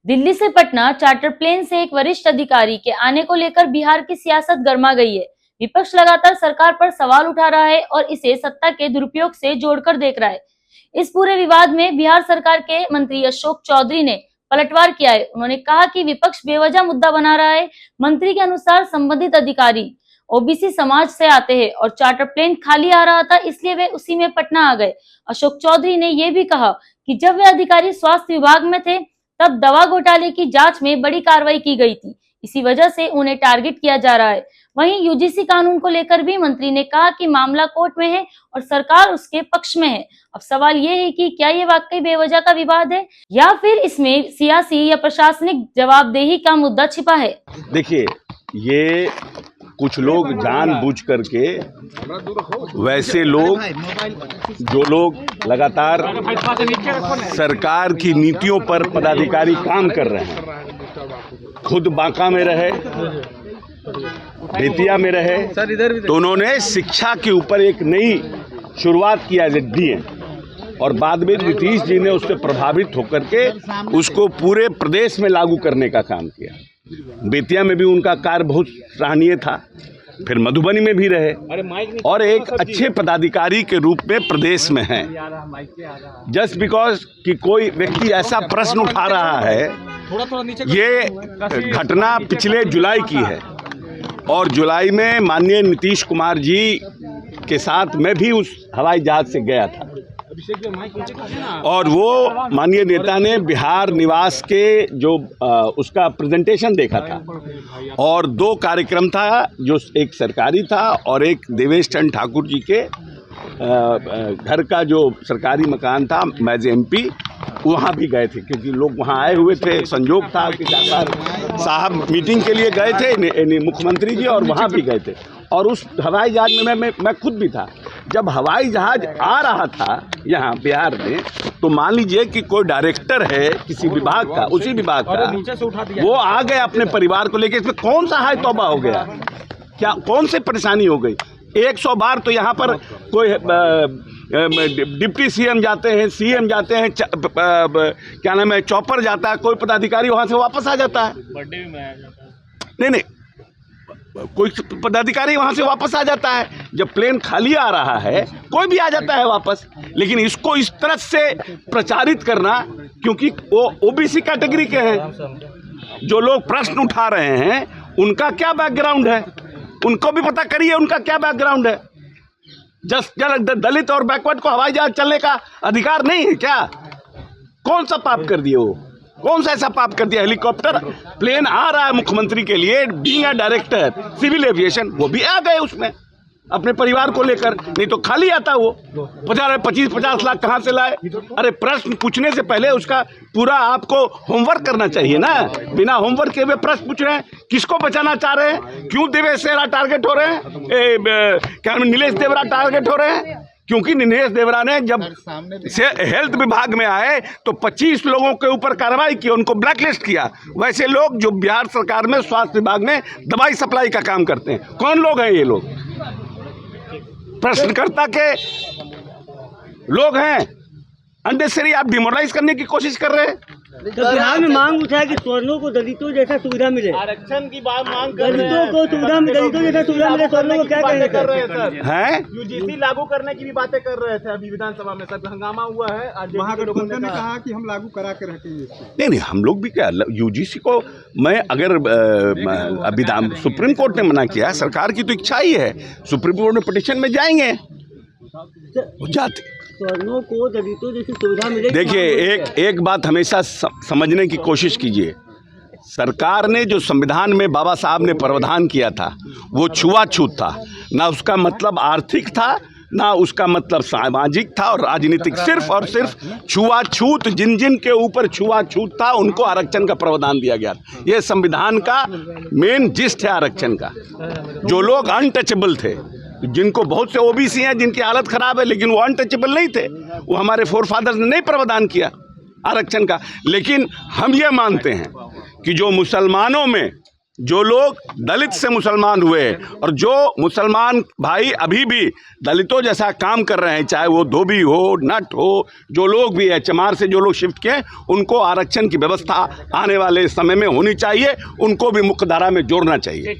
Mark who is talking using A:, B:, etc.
A: दिल्ली से Patna charter plane से एक वरिष्ठ अधिकारी के आने को लेकर बिहार की सियासत गर्मा गई है। विपक्ष लगातार सरकार पर सवाल उठा रहा है और इसे सत्ता के दुरुपयोग से जोड़कर देख रहा है। इस पूरे विवाद में बिहार सरकार के मंत्री अशोक चौधरी ने पलटवार किया है। उन्होंने कहा कि विपक्ष बेवजह मुद्दा बना रहा है। मंत्री के अनुसार संबंधित अधिकारी ओबीसी समाज से आते हैं और चार्टर प्लेन खाली आ रहा था, इसलिए वे उसी में पटना आ गए। अशोक चौधरी ने यह भी कहा कि जब वे अधिकारी स्वास्थ्य विभाग में थे तब दवा घोटाले की जांच में बड़ी कार्रवाई की गई थी, इसी वजह से उन्हें टारगेट किया जा रहा है। वहीं यूजीसी कानून को लेकर भी मंत्री ने कहा कि मामला कोर्ट में है और सरकार उसके पक्ष में है। अब सवाल ये है कि क्या ये वाकई बेवजह का विवाद है या फिर इसमें सियासी या प्रशासनिक जवाबदेही का मुद्दा छिपा है।
B: देखिए, ये कुछ लोग जानबूझ करके, वैसे लोग जो लोग लगातार सरकार की नीतियों पर पदाधिकारी काम कर रहे हैं, खुद बांका में रहे, बेतिया में रहे, तो उन्होंने शिक्षा के ऊपर एक नई शुरुआत किया दिए और बाद में नीतीश जी ने उससे प्रभावित होकर के उसको पूरे प्रदेश में लागू करने का काम किया। बेतिया में भी उनका कार्य बहुत सराहनीय था, फिर मधुबनी में भी रहे और एक अच्छे पदाधिकारी के रूप में प्रदेश में हैं। जस्ट बिकॉज कि कोई व्यक्ति ऐसा प्रश्न उठा रहा है, ये घटना पिछले जुलाई की है और जुलाई में माननीय नीतीश कुमार जी के साथ मैं भी उस हवाई जहाज से गया था और वो माननीय नेता ने बिहार निवास के जो उसका प्रेजेंटेशन देखा था और दो कार्यक्रम था, जो एक सरकारी था और एक देवेश चंद्र ठाकुर जी के घर का जो सरकारी मकान था, मैज एमपी, वहाँ भी गए थे क्योंकि लोग वहाँ आए हुए थे। संयोग था कि डॉक्टर साहब मीटिंग के लिए गए थे, मुख्यमंत्री जी, और वहाँ भी गए थे और उस हवाई जहाज में मैं खुद भी था। जब हवाई जहाज आ रहा था यहाँ बिहार में, तो मान लीजिए कि कोई डायरेक्टर है किसी विभाग का, उसी विभाग का, वो आ गए अपने परिवार को लेकर। इसमें कौन सा हाय तौबा हो गया, क्या कौन सी परेशानी हो गई? 100 बार तो यहाँ पर कोई डिप्टी सीएम जाते हैं, सीएम जाते हैं, क्या नाम है, चॉपर जाता है, कोई पदाधिकारी वहाँ से वापस आ जाता है। बर्थडे में आया जाता है, नहीं, कोई पदाधिकारी वहां से वापस आ जाता है। जब प्लेन खाली आ रहा है कोई भी आ जाता है वापस, लेकिन इसको इस तरह से प्रचारित करना, क्योंकि वो ओबीसी कैटेगरी के हैं, जो लोग प्रश्न उठा रहे हैं उनका क्या बैकग्राउंड है, उनको भी पता करिए उनका क्या बैकग्राउंड है। जस्ट दलित और बैकवर्ड को हवाई जहाज चलने का अधिकार नहीं है क्या? कौन सा पाप कर दिए वो? कौन सा ऐसा पाप कर दिया? हेलीकॉप्टर प्लेन आ रहा है मुख्यमंत्री के लिए, being a director civil aviation, वो भी आ गए उसमें अपने परिवार को लेकर, नहीं तो खाली आता वो। 25-50 लाख कहाँ से लाए? अरे प्रश्न पूछने से पहले उसका पूरा आपको होमवर्क करना चाहिए ना। बिना होमवर्क के वे प्रश्न पूछ रहे हैं। किसको बचाना चाह रहे हैं? क्यों देवेश देवरा टारगेट हो रहे हैं, क्या नीलेश देवरा टारगेट हो रहे हैं? क्योंकि नीलेश देवरा ने जब से हेल्थ विभाग में आए तो 25 लोगों के ऊपर कार्रवाई की, उनको ब्लैकलिस्ट किया। वैसे लोग जो बिहार सरकार में स्वास्थ्य विभाग में दवाई सप्लाई का काम करते हैं, कौन लोग हैं ये लोग? प्रश्नकर्ता के लोग हैं। अननेसेसरी आप डिमोरलाइज करने की कोशिश कर रहे हैं।
C: तो बिहार में मांग उठा है कि स्वर्णों को दलितों जैसा सुविधा मिले,
D: आरक्षण की बात मांग कर रहे हैं।
C: दलितों को सुविधा मिले, दलितों जैसा सुविधा मिले, स्वर्णों को क्या कहेंगे
D: कर रहे हैं सर?
B: हैं
D: यूजीसी लागू करने की भी बातें कर रहे थे अभी विधानसभा में, सब हंगामा हुआ है।
E: महागठबंधन ने कहा कि हम लागू करा के रखेंगे।
B: नहीं, हम लोग भी क्या, यूजीसी को मैं अगर सुप्रीम कोर्ट ने मना किया, सरकार की तो इच्छा ही है, सुप्रीम कोर्ट में पिटीशन में जाएंगे, जाते।
C: स्वर्णों को दलितों जैसी सुविधा मिले।
B: देखिए, एक बात हमेशा समझने की कोशिश कीजिए। सरकार ने जो संविधान में बाबा साहब ने प्रावधान किया था वो छुआछूत था, ना उसका मतलब आर्थिक था, ना उसका मतलब सामाजिक था और राजनीतिक। सिर्फ और सिर्फ छुआछूत, जिन जिन के ऊपर छुआछूत था उनको आरक्षण का प्रावधान दिया गया। ये संविधान का मेन जिस्ट है आरक्षण का। जो लोग अनटचेबल थे, जिनको बहुत से ओबीसी हैं जिनकी हालत खराब है लेकिन वो अनटचेबल नहीं थे, वो हमारे फोरफादर्स ने नहीं प्रावधान किया आरक्षण का। लेकिन हम ये मानते हैं कि जो मुसलमानों में जो लोग दलित से मुसलमान हुए और जो मुसलमान भाई अभी भी दलितों जैसा काम कर रहे हैं, चाहे वो धोबी हो, नट हो, जो लोग भी है, चमार से जो लोग शिफ्ट किए, उनको आरक्षण की व्यवस्था आने वाले समय में होनी चाहिए, उनको भी मुख्य धारा में जोड़ना चाहिए।